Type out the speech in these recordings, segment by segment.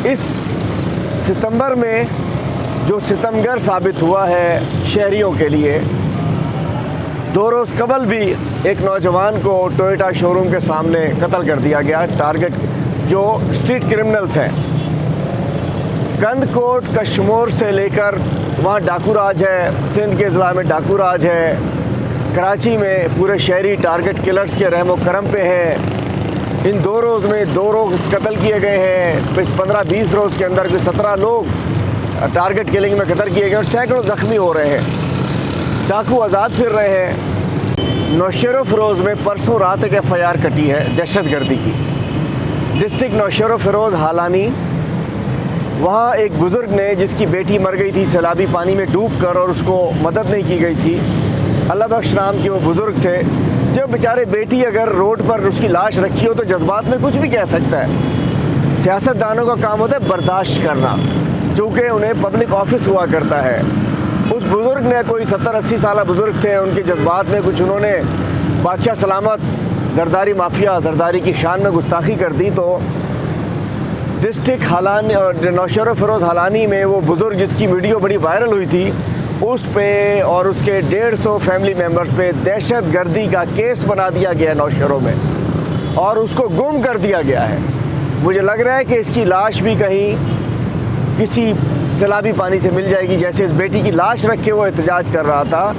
इस सितंबर में जो सितमगर साबित हुआ है शहरियों के लिए, 2 रोज़ कबल भी एक नौजवान को टोयोटा शोरूम के सामने कत्ल कर दिया गया। टारगेट जो स्ट्रीट क्रिमिनल्स हैं, कंदकोट कश्मीर से लेकर वहाँ डाकू राज है, सिंध के ज़िला में डाकू राज है, कराची में पूरे शहरी टारगेट किलर्स के रहमो करम पे हैं। इन 2 रोज़ में 2 रोज़ कत्ल किए गए हैं। इस 15-20 रोज़ के अंदर 17 लोग टारगेट किलिंग में कत्ल किए गए और सैकड़ों ज़ख्मी हो रहे हैं। डाकू आज़ाद फिर रहे हैं। नौशेरो फिरोज़ में परसों रात एक FIR कटी है दहशतगर्दी की। डिस्ट्रिक्ट नौशेरो फिरोज़ हालानी, वहाँ एक बुज़ुर्ग ने जिसकी बेटी मर गई थी सैलाबी पानी में डूब कर और उसको मदद नहीं की गई थी। अल्लाह बख्श नाम के वो बुज़ुर्ग थे। जब बेचारे बेटी अगर रोड पर उसकी लाश रखी हो तो जज्बात में कुछ भी कह सकता है। सियासतदानों का काम होता है बर्दाश्त करना, चूँकि उन्हें पब्लिक ऑफिस हुआ करता है। उस बुज़ुर्ग ने, कोई 70-80 साल बुज़ुर्ग थे, उनके जज्बात में कुछ उन्होंने बादशाह सलामत जरदारी माफिया जरदारी की शान में गुस्ताखी कर दी। तो डिस्ट्रिक्ट हालानी और नौशेरो फिरोज़ हालानी में वो बुज़ुर्ग जिसकी वीडियो बड़ी वायरल हुई थी, उस पे और उसके 150 फैमिली मेम्बर्स पे दहशतगर्दी का केस बना दिया गया नौशेरों में और उसको गुम कर दिया गया है। मुझे लग रहा है कि इसकी लाश भी कहीं किसी सैलाबी पानी से मिल जाएगी। जैसे इस बेटी की लाश रख के वो एहतजाज कर रहा था,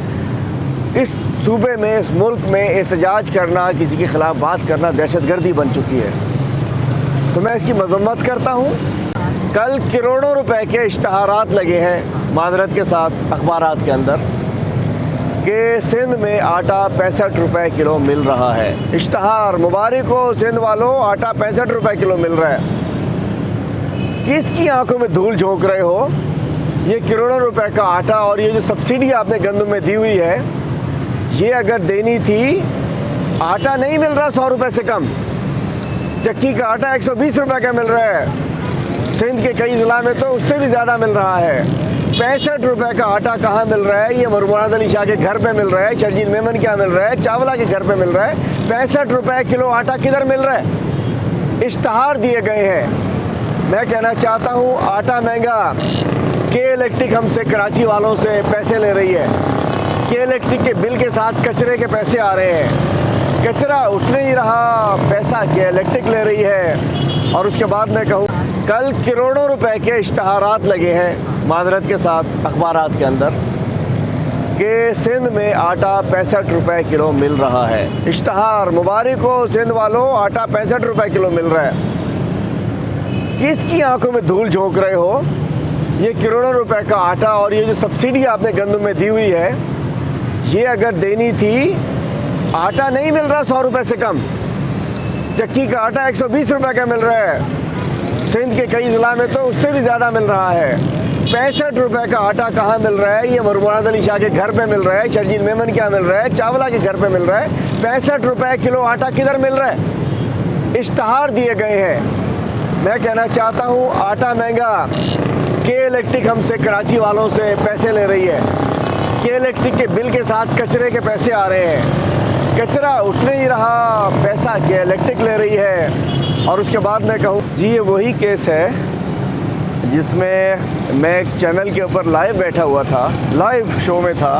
इस सूबे में, इस मुल्क में एहतजाज करना, किसी के ख़िलाफ़ बात करना दहशतगर्दी बन चुकी है। तो मैं इसकी मज़म्मत करता हूँ। कल करोड़ों रुपए के इश्तहारात लगे हैं माजरत के साथ अखबारात के अंदर कि सिंध में आटा 65 रुपए किलो मिल रहा है। इश्तहार मुबारक हो सिंध वालों, आटा 65 रुपए किलो मिल रहा है। किसकी आंखों में धूल झोंक रहे हो? ये करोड़ों रुपए का आटा और ये जो सब्सिडी आपने गंदम में दी हुई है, ये अगर देनी थी, आटा नहीं मिल रहा 100 रुपए से कम। चक्की का आटा 120 रुपए का मिल रहा है। सिंध के कई ज़िला में तो उससे भी ज़्यादा मिल रहा है। 65 रुपए का आटा कहाँ मिल रहा है? ये मुराद अली शाह के घर पे मिल रहा है, शर्जील मेमन क्या मिल रहा है, चावला के घर पे मिल रहा है। 65 रुपए किलो आटा किधर मिल रहा है? इश्तहार दिए गए हैं। मैं कहना चाहता हूँ, आटा महंगा, के इलेक्ट्रिक हमसे कराची वालों से पैसे ले रही है। के इलेक्ट्रिक के बिल के साथ कचरे के पैसे आ रहे हैं। कचरा उठ नहीं रहा, पैसा के इलेक्ट्रिक ले रही है। और उसके बाद मैं कहूँ, कल करोड़ों रुपए के इश्तहारात लगे हैं माजरत के साथ अखबारात के अंदर कि सिंध में आटा 65 रुपए किलो मिल रहा है। इश्तहार मुबारक हो सिंध वालों, आटा 65 रुपए किलो मिल रहा है। किसकी आंखों में धूल झोंक रहे हो? ये करोड़ों रुपए का आटा और ये जो सब्सिडी आपने गंदम में दी हुई है, ये अगर देनी थी, आटा नहीं मिल रहा 100 रुपए से कम। चक्की का आटा 120 रुपए का मिल रहा है। सिंध के कई ज़िला में तो उससे भी ज़्यादा मिल रहा है। 65 रुपए का आटा कहाँ मिल रहा है? ये मुराद अली शाह के घर पे मिल रहा है, शर्जील मेमन क्या मिल रहा है, चावला के घर पे मिल रहा है। 65 रुपए किलो आटा किधर मिल रहा है? इश्तहार दिए गए हैं। मैं कहना चाहता हूँ, आटा महंगा, के इलेक्ट्रिक हमसे कराची वालों से पैसे ले रही है। के इलेक्ट्रिक के बिल के साथ कचरे के पैसे आ रहे हैं। कचरा उठ नहीं रहा, पैसा के इलेक्ट्रिक ले रही है। और उसके बाद मैं कहूँ, जी ये वही केस है जिसमें मैं एक चैनल के ऊपर लाइव बैठा हुआ था, लाइव शो में था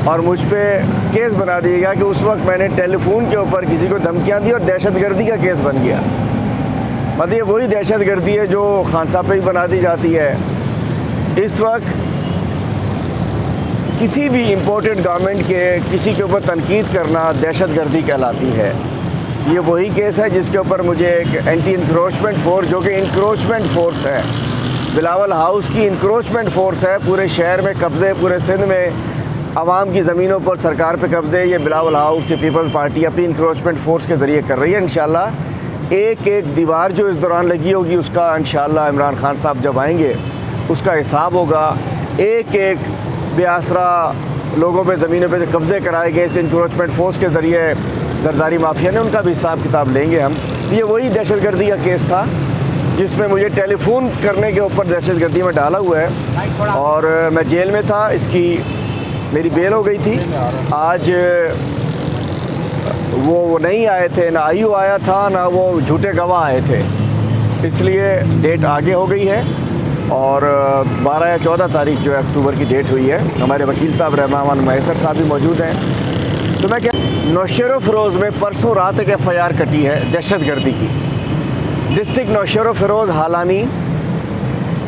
और मुझ पे केस बना दिया गया कि उस वक्त मैंने टेलीफोन के ऊपर किसी को धमकियाँ दी और दहशतगर्दी का केस बन गया। मतलब ये वही दहशतगर्दी है जो खान साहब पे भी बना दी जाती है। इस वक्त किसी भी इम्पोर्टेड गवर्नमेंट के किसी के ऊपर तनकीद करना दहशतगर्दी कहलाती है। ये वही केस है जिसके ऊपर मुझे एक एंटी इंक्रोचमेंट फोर्स, जो कि इंक्रोचमेंट फोर्स है, बिलावल हाउस की इंक्रोचमेंट फोर्स है, पूरे शहर में कब्ज़े, पूरे सिंध में आवाम की ज़मीनों पर सरकार पे कब्ज़े, ये बिलावल हाउस, ये पीपल्स पार्टी अपनी इंक्रोचमेंट फोर्स के ज़रिए कर रही है। इंशाल्लाह एक एक दीवार जो इस दौरान लगी होगी उसका इंशाल्लाह इमरान खान साहब जब आएंगे उसका हिसाब होगा। एक एक बेआसरा लोगों पे ज़मीनों पे कब्ज़े कराए गए इस इंक्रोचमेंट फोर्स के ज़रिए जरदारी माफिया ने, उनका भी हिसाब किताब लेंगे हम। ये वही दहशतगर्दी का केस था जिसमें मुझे टेलीफोन करने के ऊपर दहशतगर्दी में डाला हुआ है और मैं जेल में था। इसकी मेरी बेल हो गई थी। आज वो नहीं आए थे, ना आयु आया था, ना वो झूठे गवाह आए थे। इसलिए डेट आगे हो गई है और 12 या 14 तारीख जो है अक्टूबर की डेट हुई है। हमारे वकील साहब रहमान मैसर साहब भी मौजूद हैं। तो मैं क्या, नौशेरो फिरोज़ में परसों रात एक FIR कटी है दहशतगर्दी की। डिस्ट्रिक्ट नौशेरो फिरोज़ हालानी,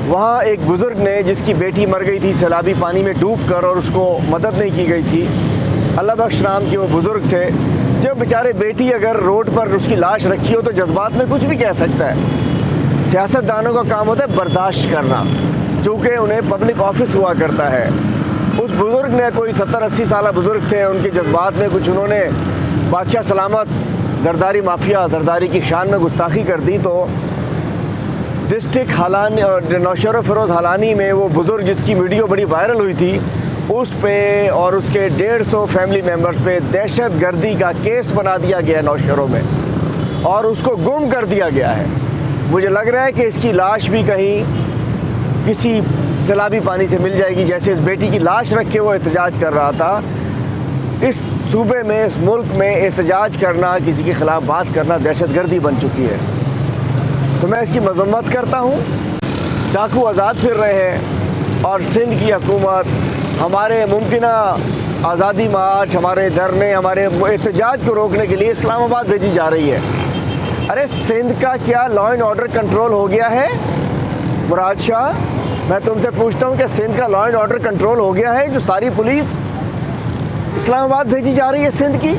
वहाँ एक बुज़ुर्ग ने जिसकी बेटी मर गई थी सैलाबी पानी में डूबकर और उसको मदद नहीं की गई थी। अल्लाह बख्श नाम के वो बुज़ुर्ग थे। जब बेचारे बेटी अगर रोड पर उसकी लाश रखी हो तो जज्बात में कुछ भी कह सकता है। सियासतदानों का काम होता है बर्दाश्त करना, चूँकि उन्हें पब्लिक ऑफिस हुआ करता है। उस बुज़ुर्ग ने, कोई 70-80 साल बुज़ुर्ग थे, उनके जज्बात में कुछ उन्होंने बादशाह सलामत जरदारी माफिया जरदारी की शान में गुस्ताखी कर दी। तो डिस्ट्रिक्ट हालानी और नौशेरो फिरोज़ हालानी में वो बुज़ुर्ग जिसकी वीडियो बड़ी वायरल हुई थी, उस पे और उसके 150 फैमिली मेम्बर्स पे दहशत गर्दी का केस बना दिया गया है नौशेरो में और उसको गुम कर दिया गया है। मुझे लग रहा है कि इसकी लाश भी कहीं किसी सैलाबी पानी से मिल जाएगी। जैसे इस बेटी की लाश रख के वो एहतजाज कर रहा था, इस सूबे में, इस मुल्क में एहतजाज करना, किसी के ख़िलाफ़ बात करना दहशतगर्दी बन चुकी है। तो मैं इसकी मज़म्मत करता हूँ। डाकू आज़ाद फिर रहे हैं और सिंध की हुकूमत हमारे मुमकिन आज़ादी मार्च, हमारे धरने, हमारे एहतजाज को रोकने के लिए इस्लामाबाद भेजी जा रही है। अरे सिंध का क्या लॉ एंड ऑर्डर कंट्रोल हो गया है मुराद शाह? मैं तुमसे पूछता हूँ कि सिंध का लॉ एंड ऑर्डर कंट्रोल हो गया है जो सारी पुलिस इस्लामाबाद भेजी जा रही है सिंध की?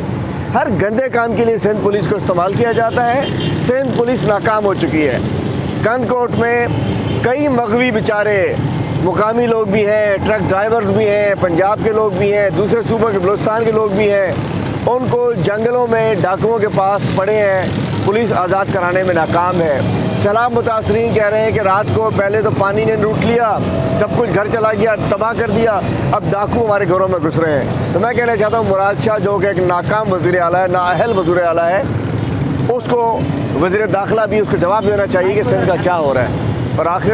हर गंदे काम के लिए सिंध पुलिस को इस्तेमाल किया जाता है। सिंध पुलिस नाकाम हो चुकी है। कंदकोट में कई मगवी बेचारे मुकामी लोग भी हैं, ट्रक ड्राइवर्स भी हैं, पंजाब के लोग भी हैं, दूसरे सूबों के बलूचिस्तान के लोग भी हैं, उनको जंगलों में डाकुओं के पास पड़े हैं। पुलिस आज़ाद कराने में नाकाम है। सैलाब मुतासरीन कह रहे हैं कि रात को पहले तो पानी ने लूट लिया, सब कुछ घर चला गया, तबाह कर दिया, अब डाकू हमारे घरों में घुस रहे हैं। तो मैं कहना चाहता हूँ मुराद शाह जो कि एक नाकाम वज़ीर आला है, नाअहल वज़ीर आला है, उसको वज़ीर दाखिला भी उसको जवाब देना चाहिए कि सिंध का क्या हो रहा है। और आखिर में